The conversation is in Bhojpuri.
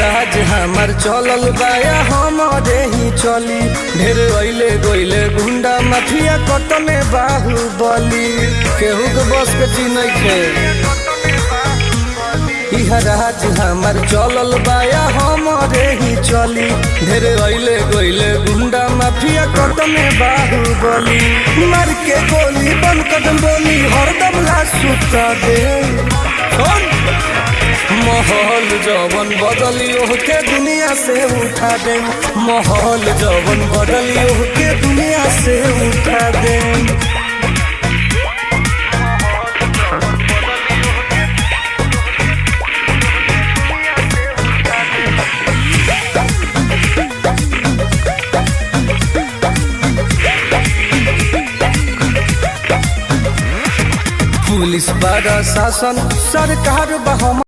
राज हमार चलल बाया हमारे ही चली ढेर अइले गइले गुंडा माफिया कतने बाहुबली केहू के बस के चिन्ह खे राज हमार चलल बाया हमारे ही चली ढेर अइले गइले गुंडा माफिया कतने बाहुबली मार के गोली बन कदम बोली हरदम ला सुता दे महल जवन बदलियो के दुनिया से उठा दे महल जवन बदलियो के दुनिया से उठा दे पुलिस प्रशासन सरकार बा